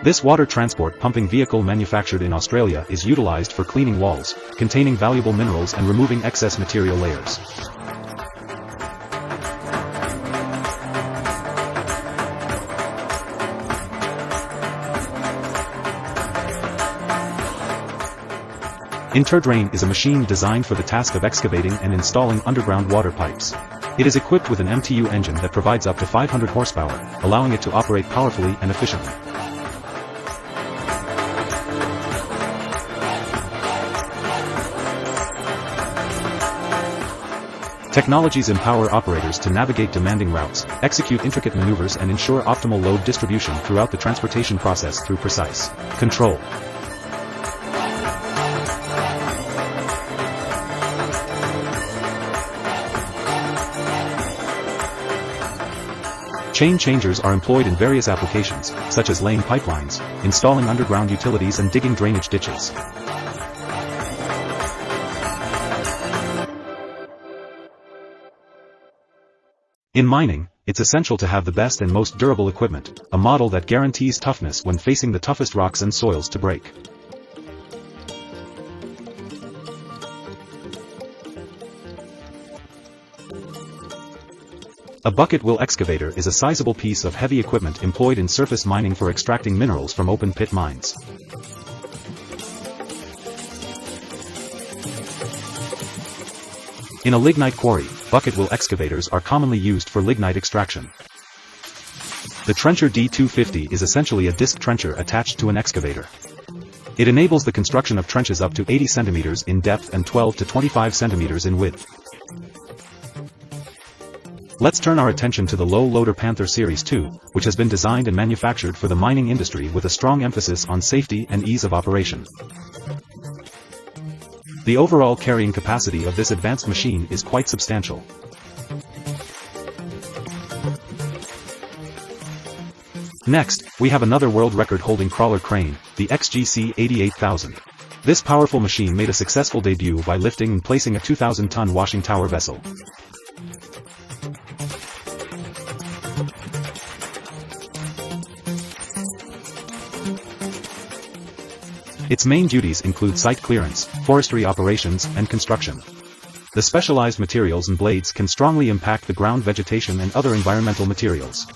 This water transport pumping vehicle manufactured in Australia is utilized for cleaning walls, containing valuable minerals and removing excess material layers. Interdrain is a machine designed for the task of excavating and installing underground water pipes. It is equipped with an MTU engine that provides up to 500 horsepower, allowing it to operate powerfully and efficiently. Technologies empower operators to navigate demanding routes, execute intricate maneuvers and ensure optimal load distribution throughout the transportation process through precise control. Chain changers are employed in various applications, such as laying pipelines, installing underground utilities and digging drainage ditches. In mining, it's essential to have the best and most durable equipment, a model that guarantees toughness when facing the toughest rocks and soils to break. A bucket wheel excavator is a sizable piece of heavy equipment employed in surface mining for extracting minerals from open pit mines. In a lignite quarry, bucket wheel excavators are commonly used for lignite extraction. The Trencher D250 is essentially a disc trencher attached to an excavator. It enables the construction of trenches up to 80 centimeters in depth and 12 to 25 centimeters in width. Let's turn our attention to the low-loader Panther Series 2, which has been designed and manufactured for the mining industry with a strong emphasis on safety and ease of operation. The overall carrying capacity of this advanced machine is quite substantial. Next, we have another world record-holding crawler crane, the XGC 88000. This powerful machine made a successful debut by lifting and placing a 2,000-ton washing tower vessel. Its main duties include site clearance, forestry operations, and construction. The specialized materials and blades can strongly impact the ground vegetation and other environmental materials.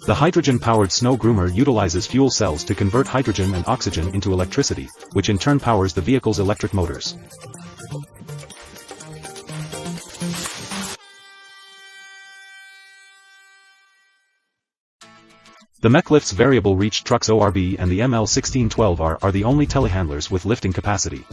The hydrogen-powered snow groomer utilizes fuel cells to convert hydrogen and oxygen into electricity, which in turn powers the vehicle's electric motors. The Mechlift's variable reach trucks ORB and the ML1612R are the only telehandlers with lifting capacity.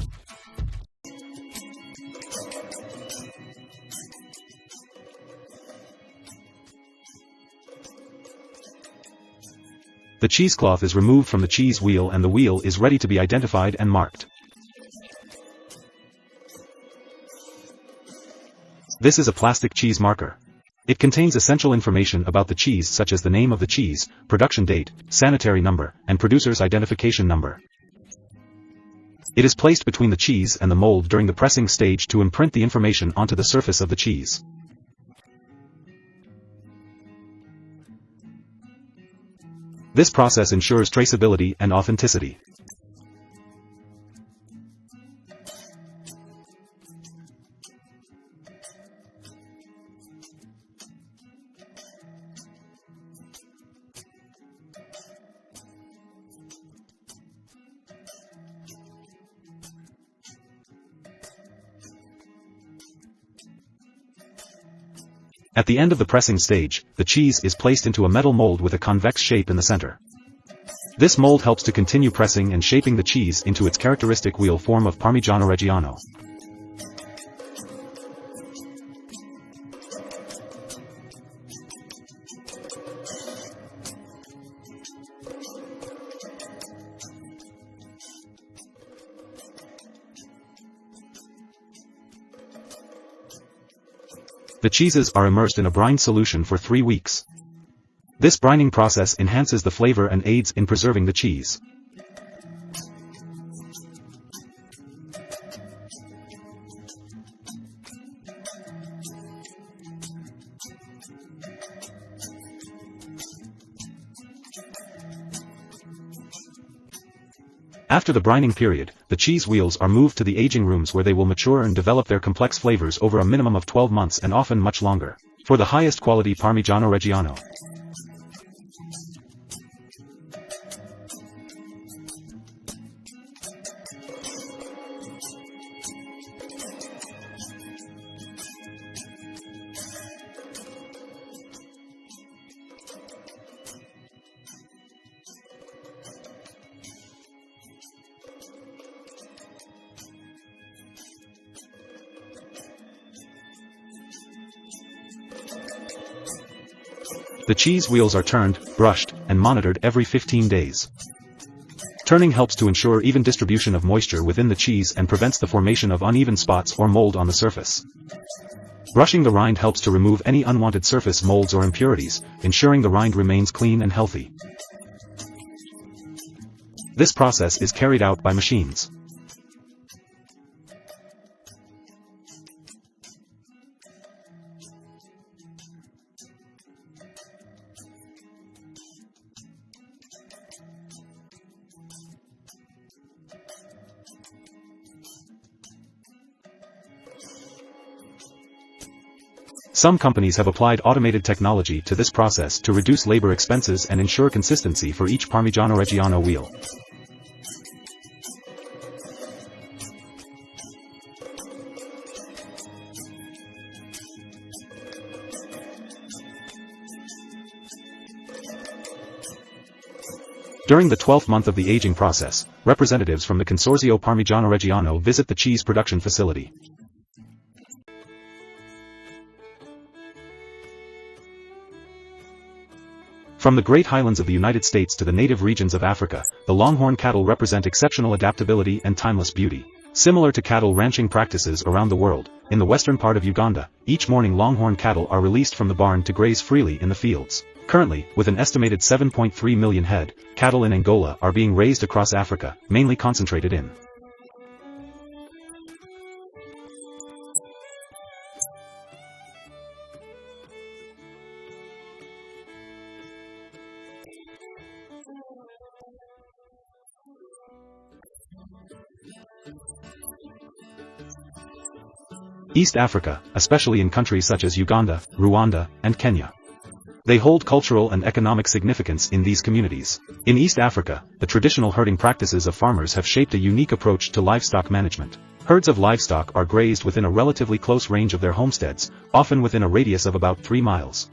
The cheesecloth is removed from the cheese wheel and the wheel is ready to be identified and marked. This is a plastic cheese marker. It contains essential information about the cheese such as the name of the cheese, production date, sanitary number, and producer's identification number. It is placed between the cheese and the mold during the pressing stage to imprint the information onto the surface of the cheese. This process ensures traceability and authenticity. At the end of the pressing stage, the cheese is placed into a metal mold with a convex shape in the center. This mold helps to continue pressing and shaping the cheese into its characteristic wheel form of Parmigiano Reggiano. The cheeses are immersed in a brine solution for 3 weeks. This brining process enhances the flavor and aids in preserving the cheese. After the brining period, the cheese wheels are moved to the aging rooms where they will mature and develop their complex flavors over a minimum of 12 months and often much longer. For the highest quality Parmigiano Reggiano. The cheese wheels are turned, brushed, and monitored every 15 days. Turning helps to ensure even distribution of moisture within the cheese and prevents the formation of uneven spots or mold on the surface. Brushing the rind helps to remove any unwanted surface molds or impurities, ensuring the rind remains clean and healthy. This process is carried out by machines. Some companies have applied automated technology to this process to reduce labor expenses and ensure consistency for each Parmigiano Reggiano wheel. During the 12th month of the aging process, representatives from the Consorzio Parmigiano Reggiano visit the cheese production facility. From the Great Highlands of the United States to the native regions of Africa, the Longhorn cattle represent exceptional adaptability and timeless beauty. Similar to cattle ranching practices around the world, in the western part of Uganda, each morning Longhorn cattle are released from the barn to graze freely in the fields. Currently, with an estimated 7.3 million head, cattle in Angola are being raised across Africa, mainly concentrated in East Africa, especially in countries such as Uganda, Rwanda, and Kenya. They hold cultural and economic significance in these communities. In East Africa, the traditional herding practices of farmers have shaped a unique approach to livestock management. Herds of livestock are grazed within a relatively close range of their homesteads, often within a radius of about 3 miles.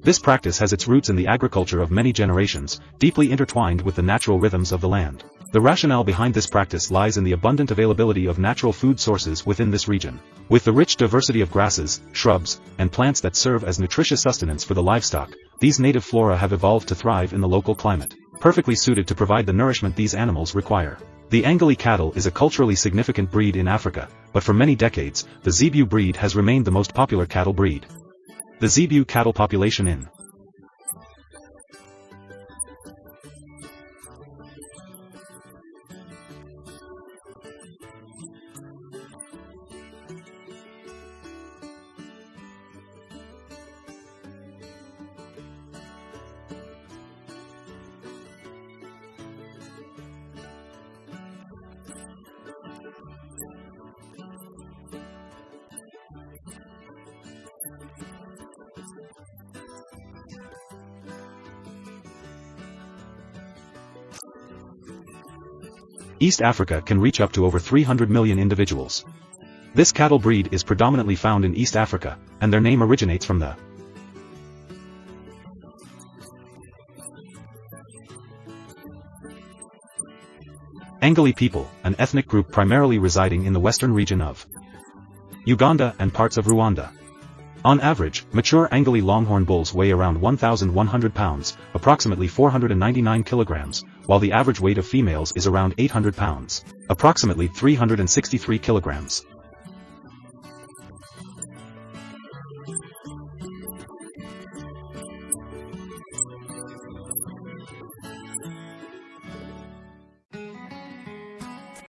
This practice has its roots in the agriculture of many generations, deeply intertwined with the natural rhythms of the land. The rationale behind this practice lies in the abundant availability of natural food sources within this region. With the rich diversity of grasses, shrubs, and plants that serve as nutritious sustenance for the livestock, these native flora have evolved to thrive in the local climate, perfectly suited to provide the nourishment these animals require. The Angoli cattle is a culturally significant breed in Africa, but for many decades, the Zebu breed has remained the most popular cattle breed. The Zebu cattle population in East Africa can reach up to over 300 million individuals. This cattle breed is predominantly found in East Africa, and their name originates from the Angoli people, an ethnic group primarily residing in the western region of Uganda and parts of Rwanda. On average, mature Angoli Longhorn bulls weigh around 1,100 pounds, approximately 499 kilograms, while the average weight of females is around 800 pounds, approximately 363 kilograms.